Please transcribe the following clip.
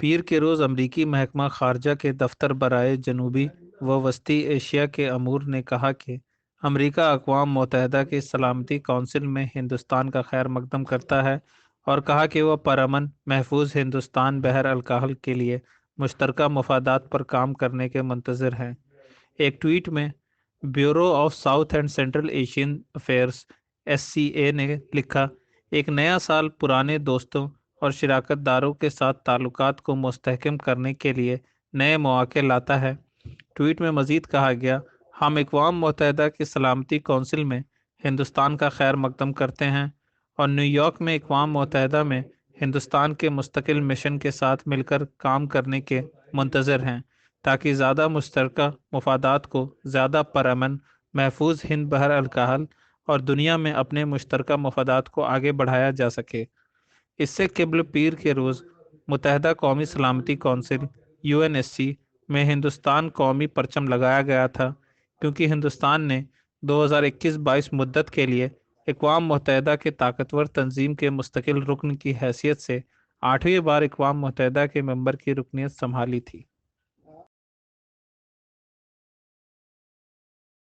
پیر کے روز امریکی محکمہ خارجہ کے دفتر برائے جنوبی و وسطی ایشیا کے امور نے کہا کہ امریکہ اقوام متحدہ کی سلامتی کونسل میں ہندوستان کا خیر مقدم کرتا ہے، اور کہا کہ وہ پرامن محفوظ ہندوستان بحر الکاہل کے لیے مشترکہ مفادات پر کام کرنے کے منتظر ہیں۔ ایک ٹویٹ میں bureau of south and central Asian affairs (SCA) نے لکھا، ایک نیا سال پرانے دوستوں اور شراکت داروں کے ساتھ تعلقات کو مستحکم کرنے کے لیے نئے مواقع لاتا ہے۔ ٹویٹ میں مزید کہا گیا، ہم اقوام متحدہ کی سلامتی کونسل میں ہندوستان کا خیر مقدم کرتے ہیں اور نیو یارک میں اقوام متحدہ میں ہندوستان کے مستقل مشن کے ساتھ مل کر کام کرنے کے منتظر ہیں، تاکہ زیادہ مشترکہ مفادات کو زیادہ پرامن محفوظ ہند بحر الکاہل اور دنیا میں اپنے مشترکہ مفادات کو آگے بڑھایا جا سکے۔ اس سے قبل پیر کے روز متحدہ قومی سلامتی کونسل UNSC میں ہندوستان قومی پرچم لگایا گیا تھا، کیونکہ ہندوستان نے 2021-22 مدت کے لیے اقوام متحدہ کے طاقتور تنظیم کے مستقل رکن کی حیثیت سے 8ویں بار اقوام متحدہ کے ممبر کی رکنیت سنبھالی تھی۔